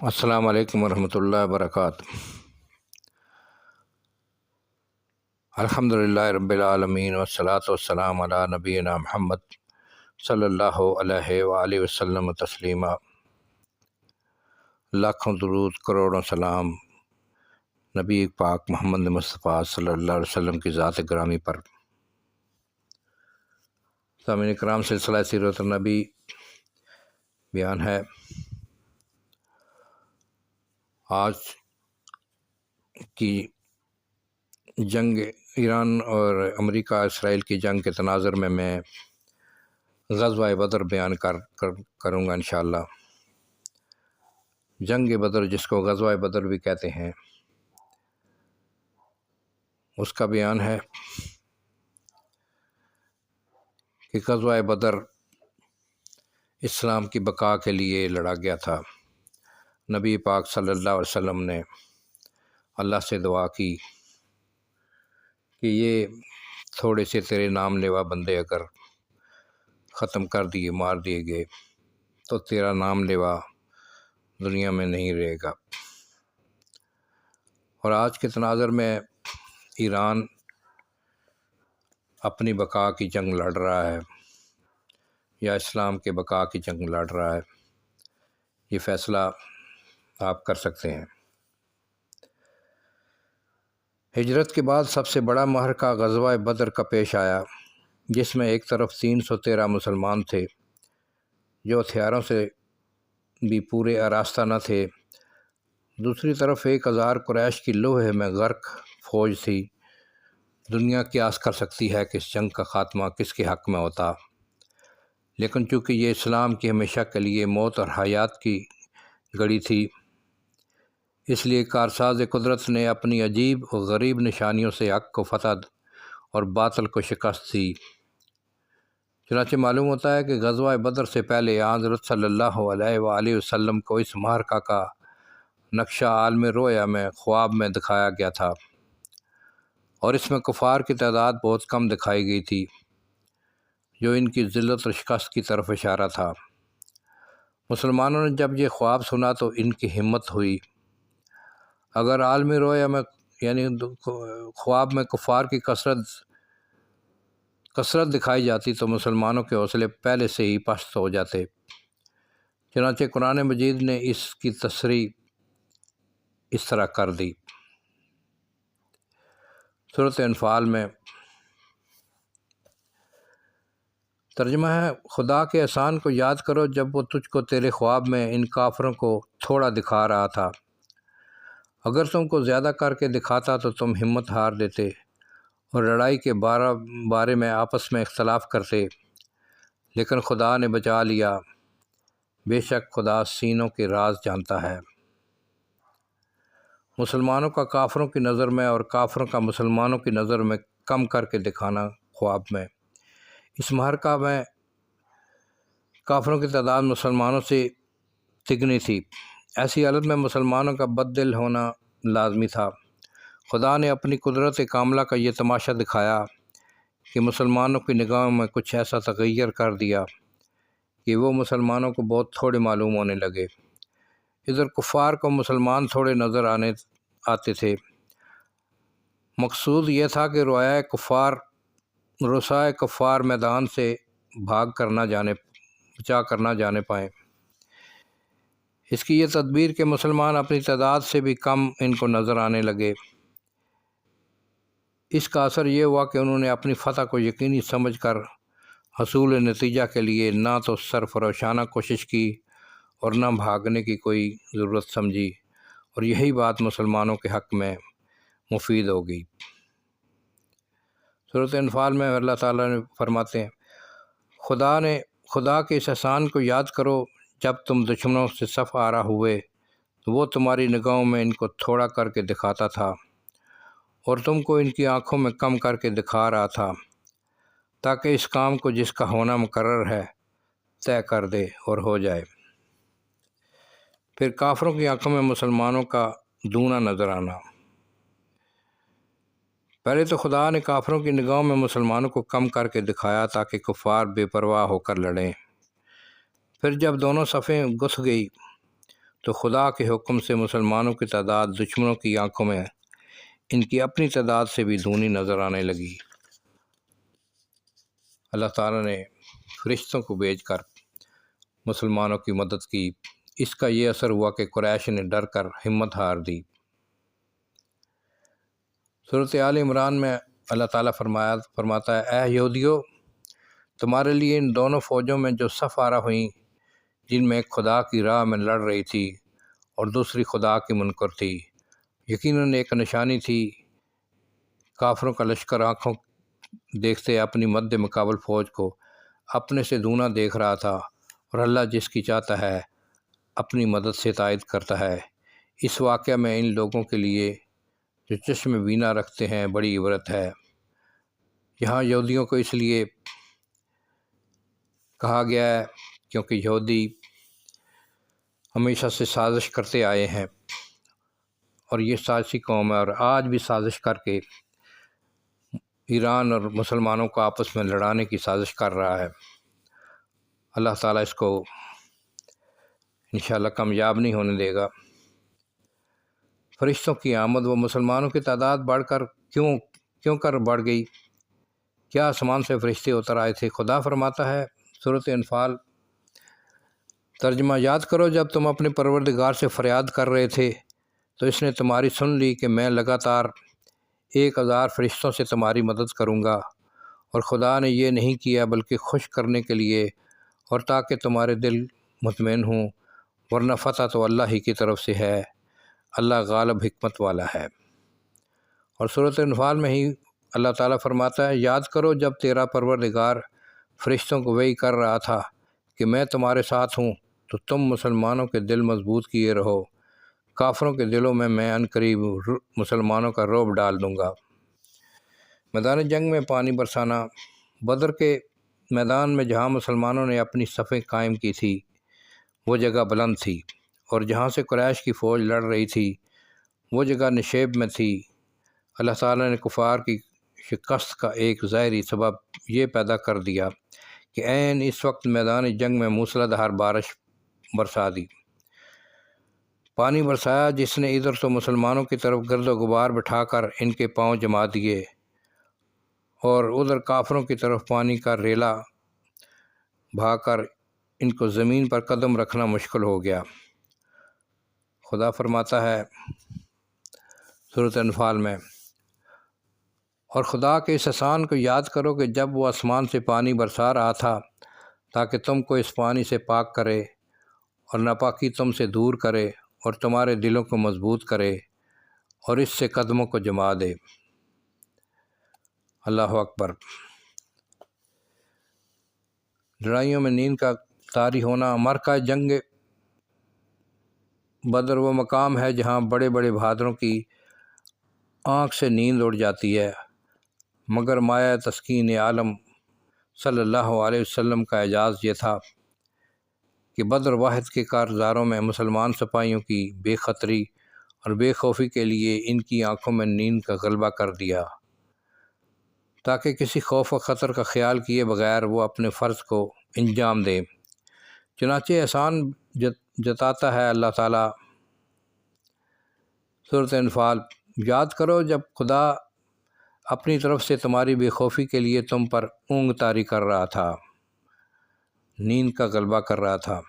السلام علیکم ورحمۃ اللہ وبرکاتہ۔ الحمدللہ رب العالمین والصلاة والسلام علی نبینا محمد صلی اللہ علیہ وآلہ وسلم تسلیما۔ لاکھوں درود کروڑوں سلام نبی پاک محمد مصطفیٰ صلی اللہ علیہ وسلم کی ذات گرامی پر۔ سامعین کرام، سلسلہ سیرت النبی بیان ہے۔ آج کی جنگ ایران اور امریکہ اسرائیل کی جنگ کے تناظر میں غزوہ بدر بیان کروں گا انشاءاللہ۔ جنگ بدر، جس کو غزوہ بدر بھی کہتے ہیں، اس کا بیان ہے کہ غزوہ بدر اسلام کی بقا کے لیے لڑا گیا تھا۔ نبی پاک صلی اللہ علیہ وسلم نے اللہ سے دعا کی کہ یہ تھوڑے سے تیرے نام لیوا بندے اگر ختم کر دیے، مار دیے گئے، تو تیرا نام لیوا دنیا میں نہیں رہے گا۔ اور آج کے تناظر میں ایران اپنی بقا کی جنگ لڑ رہا ہے یا اسلام کے بقا کی جنگ لڑ رہا ہے، یہ فیصلہ آپ کر سکتے ہیں۔ ہجرت کے بعد سب سے بڑا معرکہ غزوہ بدر کا پیش آیا، جس میں ایک طرف 313 مسلمان تھے جو ہتھیاروں سے بھی پورے آراستہ نہ تھے، دوسری طرف 1000 قریش کی لوہے میں غرق فوج تھی۔ دنیا قیاس کر سکتی ہے کہ اس جنگ کا خاتمہ کس کے حق میں ہوتا، لیکن چونکہ یہ اسلام کی ہمیشہ کے لیے موت اور حیات کی گھڑی تھی، اس لیے کارساز قدرت نے اپنی عجیب و غریب نشانیوں سے حق کو فتح اور باطل کو شکست دی۔ چنانچہ معلوم ہوتا ہے کہ غزوہ بدر سے پہلے حضرت صلی اللہ علیہ وآلہ وسلم کو اس معرکہ کا نقشہ عالم رؤیا میں خواب میں دکھایا گیا تھا، اور اس میں کفار کی تعداد بہت کم دکھائی گئی تھی، جو ان کی ذلت اور شکست کی طرف اشارہ تھا۔ مسلمانوں نے جب یہ خواب سنا تو ان کی ہمت ہوئی۔ اگر عالم رؤیا میں یعنی خواب میں کفار کی کثرت دکھائی جاتی تو مسلمانوں کے حوصلے پہلے سے ہی پست ہو جاتے۔ چنانچہ قرآن مجید نے اس کی تصریح اس طرح کر دی۔ سورۃ انفال میں ترجمہ ہے: خدا کے احسان کو یاد کرو جب وہ تجھ کو تیرے خواب میں ان کافروں کو تھوڑا دکھا رہا تھا۔ اگر تم کو زیادہ کر کے دکھاتا تو تم ہمت ہار دیتے اور لڑائی کے بارے میں آپس میں اختلاف کرتے، لیکن خدا نے بچا لیا۔ بے شک خدا سینوں کے راز جانتا ہے۔ مسلمانوں کا کافروں کی نظر میں اور کافروں کا مسلمانوں کی نظر میں کم کر کے دکھانا خواب میں۔ اس معرکہ میں کافروں کی تعداد مسلمانوں سے تگنی تھی۔ ایسی حالت میں مسلمانوں کا بد دل ہونا لازمی تھا۔ خدا نے اپنی قدرت کاملہ کا یہ تماشا دکھایا کہ مسلمانوں کی نگاہوں میں کچھ ایسا تغیر کر دیا کہ وہ مسلمانوں کو بہت تھوڑے معلوم ہونے لگے۔ ادھر کفار کو مسلمان تھوڑے نظر آتے تھے۔ مقصود یہ تھا کہ رؤسائے کفار میدان سے بچا کر نہ جانے پائیں۔ اس کی یہ تدبیر کہ مسلمان اپنی تعداد سے بھی کم ان کو نظر آنے لگے۔ اس کا اثر یہ ہوا کہ انہوں نے اپنی فتح کو یقینی سمجھ کر حصول نتیجہ کے لیے نہ تو سرفروشانہ کوشش کی اور نہ بھاگنے کی کوئی ضرورت سمجھی، اور یہی بات مسلمانوں کے حق میں مفید ہوگی۔ سورۃ انفال میں اللہ تعالیٰ نے فرماتے ہیں: خدا کے اس احسان کو یاد کرو جب تم دشمنوں سے صف آرا ہوئے تو وہ تمہاری نگاہوں میں ان کو تھوڑا کر کے دکھاتا تھا اور تم کو ان کی آنکھوں میں کم کر کے دکھا رہا تھا، تاکہ اس کام کو جس کا ہونا مقرر ہے طے کر دے اور ہو جائے۔ پھر کافروں کی آنکھوں میں مسلمانوں کا دونا نظر آنا۔ پہلے تو خدا نے کافروں کی نگاہوں میں مسلمانوں کو کم کر کے دکھایا تاکہ کفار بے پرواہ ہو کر لڑیں۔ پھر جب دونوں صفیں گھس گئی تو خدا کے حکم سے مسلمانوں کی تعداد دشمنوں کی آنکھوں میں ان کی اپنی تعداد سے بھی دگنی نظر آنے لگی۔ اللہ تعالیٰ نے فرشتوں کو بھیج کر مسلمانوں کی مدد کی۔ اس کا یہ اثر ہوا کہ قریش نے ڈر کر ہمت ہار دی۔ سورۃ آل عمران میں اللہ تعالیٰ فرماتا ہے، اے یہودیو، تمہارے لیے ان دونوں فوجوں میں جو صف آرا ہوئیں، جن میں ایک خدا کی راہ میں لڑ رہی تھی اور دوسری خدا کی منکر تھی، یقیناً ایک نشانی تھی۔ کافروں کا لشکر آنکھوں دیکھتے اپنی مد مقابل فوج کو اپنے سے دونا دیکھ رہا تھا، اور اللہ جس کی چاہتا ہے اپنی مدد سے تائید کرتا ہے۔ اس واقعہ میں ان لوگوں کے لیے جو چشم بینا رکھتے ہیں بڑی عبرت ہے۔ یہاں یہودیوں کو اس لیے کہا گیا ہے کیونکہ یہودی ہمیشہ سے سازش کرتے آئے ہیں، اور یہ سازشی قوم ہے، اور آج بھی سازش کر کے ایران اور مسلمانوں کو آپس میں لڑانے کی سازش کر رہا ہے۔ اللہ تعالیٰ اس کو انشاءاللہ کامیاب نہیں ہونے دے گا۔ فرشتوں کی آمد و مسلمانوں کی تعداد بڑھ کر کیوں کر بڑھ گئی؟ کیا آسمان سے فرشتے اتر آئے تھے؟ خدا فرماتا ہے، سورۃ انفال ترجمہ، یاد کرو جب تم اپنے پروردگار سے فریاد کر رہے تھے تو اس نے تمہاری سن لی کہ میں لگاتار 1000 فرشتوں سے تمہاری مدد کروں گا، اور خدا نے یہ نہیں کیا بلکہ خوش کرنے کے لیے اور تاکہ تمہارے دل مطمئن ہوں، ورنہ فتح تو اللہ ہی کی طرف سے ہے، اللہ غالب حکمت والا ہے۔ اور سورۃ انفال میں ہی اللہ تعالیٰ فرماتا ہے، یاد کرو جب تیرا پروردگار فرشتوں کو وحی کر رہا تھا کہ میں تمہارے ساتھ ہوں، تو تم مسلمانوں کے دل مضبوط کیے رہو، کافروں کے دلوں میں عنقریب مسلمانوں کا رعب ڈال دوں گا۔ میدان جنگ میں پانی برسانا۔ بدر کے میدان میں جہاں مسلمانوں نے اپنی صفیں قائم کی تھی وہ جگہ بلند تھی، اور جہاں سے قریش کی فوج لڑ رہی تھی وہ جگہ نشیب میں تھی۔ اللہ تعالیٰ نے کفار کی شکست کا ایک ظاہری سبب یہ پیدا کر دیا کہ عین اس وقت میدان جنگ میں موسلا دھار بارش برسا دی، پانی برسایا، جس نے ادھر تو مسلمانوں کی طرف گرد و غبار بٹھا کر ان کے پاؤں جما دیے، اور ادھر کافروں کی طرف پانی کا ریلا بہا کر ان کو زمین پر قدم رکھنا مشکل ہو گیا۔ خدا فرماتا ہے سورۃ انفال میں، اور خدا کے اس احسان کو یاد کرو کہ جب وہ آسمان سے پانی برسا رہا تھا تاکہ تم کو اس پانی سے پاک کرے اور ناپاکی تم سے دور کرے اور تمہارے دلوں کو مضبوط کرے اور اس سے قدموں کو جما دے۔ اللہ اکبر۔ لڑائیوں میں نیند کا طاری ہونا۔ مرکہ جنگ بدر وہ مقام ہے جہاں بڑے بڑے بہادروں کی آنکھ سے نیند اڑ جاتی ہے، مگر مایہ تسکین عالم صلی اللہ علیہ وسلم کا اعجاز یہ تھا کہ بدر واحد کے کارزاروں میں مسلمان سپاہیوں کی بے خطری اور بے خوفی کے لیے ان کی آنکھوں میں نیند کا غلبہ کر دیا، تاکہ کسی خوف و خطر کا خیال کیے بغیر وہ اپنے فرض کو انجام دیں۔ چنانچہ احسان جتاتا ہے اللہ تعالیٰ سورۃ انفال، یاد کرو جب خدا اپنی طرف سے تمہاری بے خوفی کے لیے تم پر اونگ طاری کر رہا تھا، نیند کا غلبہ کر رہا تھا۔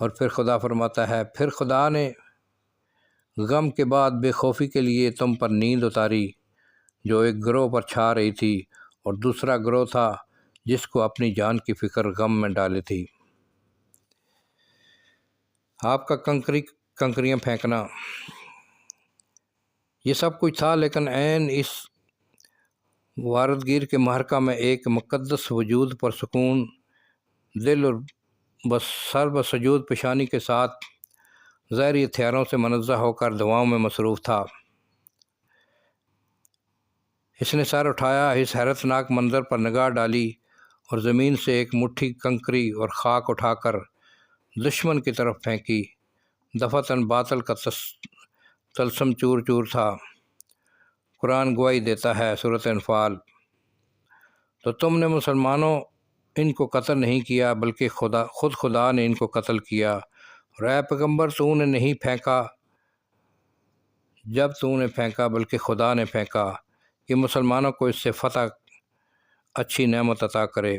اور پھر خدا فرماتا ہے، پھر خدا نے غم کے بعد بے خوفی کے لیے تم پر نیند اتاری جو ایک گروہ پر چھا رہی تھی، اور دوسرا گروہ تھا جس کو اپنی جان کی فکر غم میں ڈالی تھی۔ آپ کا کنکریاں پھینکنا۔ یہ سب کچھ تھا، لیکن عین اس واردگیر کے معرکہ میں ایک مقدس وجود پر سکون دل اور سر بسجود پیشانی کے ساتھ ظاہری ہتھیاروں سے منزہ ہو کر دعاؤں میں مصروف تھا۔ اس نے سر اٹھایا، اس حیرت ناک منظر پر نگاہ ڈالی اور زمین سے ایک مٹھی کنکری اور خاک اٹھا کر دشمن کی طرف پھینکی۔ دفعتاً باطل کا طلسم چور چور تھا۔ قرآن گواہی دیتا ہے، سورۃ انفال، تو تم نے مسلمانوں ان کو قتل نہیں کیا بلکہ خود خدا نے ان کو قتل کیا، اور اے پیغمبر تو نے نہیں پھینکا جب تو نے پھینکا بلکہ خدا نے پھینکا کہ مسلمانوں کو اس سے فتح اچھی نعمت عطا کرے۔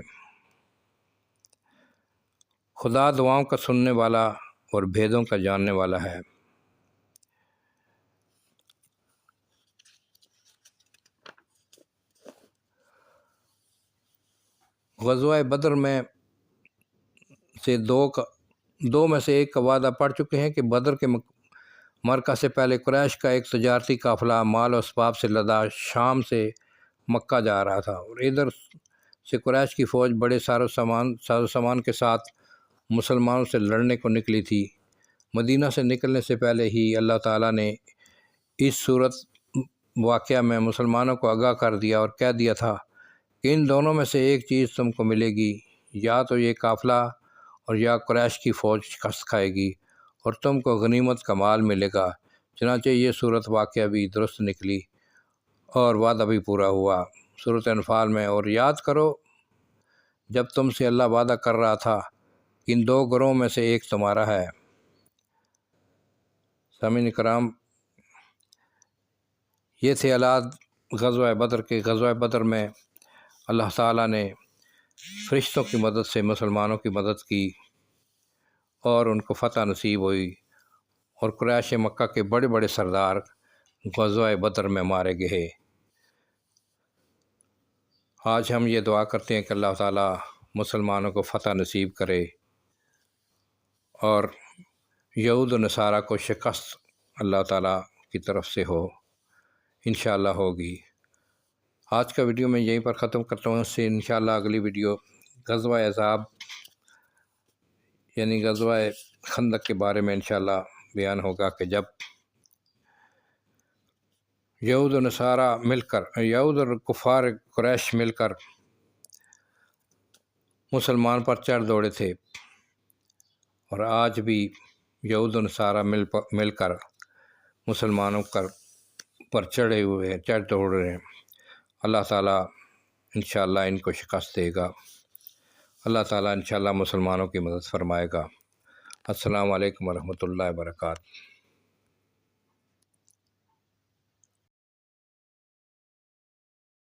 خدا دعاؤں کا سننے والا اور بھیدوں کا جاننے والا ہے۔ غزوہ بدر میں سے دو میں سے ایک کا وعدہ پڑ چکے ہیں کہ بدر کے مرکہ سے پہلے قریش کا ایک تجارتی قافلہ مال و اسباب سے لدا شام سے مکہ جا رہا تھا، اور ادھر سے قریش کی فوج بڑے ساز و سامان کے ساتھ مسلمانوں سے لڑنے کو نکلی تھی۔ مدینہ سے نکلنے سے پہلے ہی اللہ تعالیٰ نے اس صورت واقعہ میں مسلمانوں کو آگاہ کر دیا اور کہہ دیا تھا کہ ان دونوں میں سے ایک چیز تم کو ملے گی، یا تو یہ قافلہ اور یا قریش کی فوج شکست کھائے گی اور تم کو غنیمت کا مال ملے گا۔ چنانچہ یہ صورت واقعہ بھی درست نکلی اور وعدہ بھی پورا ہوا۔ سورۃ انفال میں، اور یاد کرو جب تم سے اللہ وعدہ کر رہا تھا کہ ان دو گروہوں میں سے ایک تمہارا ہے۔ سامعین کرام، یہ تھے حالات غزوہ بدر کے۔ غزوہ بدر میں اللہ تعالیٰ نے فرشتوں کی مدد سے مسلمانوں کی مدد کی اور ان کو فتح نصیب ہوئی، اور قریش مکہ کے بڑے بڑے سردار غزوہ بدر میں مارے گئے۔ آج ہم یہ دعا کرتے ہیں کہ اللہ تعالیٰ مسلمانوں کو فتح نصیب کرے اور یہود و نصارہ کو شکست اللہ تعالیٰ کی طرف سے ہو، انشاءاللہ ہوگی۔ آج کا ویڈیو میں یہیں پر ختم کرتا ہوں، اس سے انشاءاللہ اگلی ویڈیو غزوہ احزاب یعنی غزوہ خندق کے بارے میں انشاءاللہ بیان ہوگا کہ جب یہود و نصارہ مل کر، یہود اور کفار قریش مل کر مسلمان پر چڑھ دوڑے تھے، اور آج بھی یہود و نصارہ مل کر مسلمانوں پر چڑھے ہوئے ہیں، چڑھ دوڑ رہے ہیں۔ اللہ تعالیٰ انشاءاللہ ان کو شکست دے گا۔ اللہ تعالیٰ انشاءاللہ مسلمانوں کی مدد فرمائے گا۔ السلام علیکم ورحمۃ اللہ وبرکاتہ۔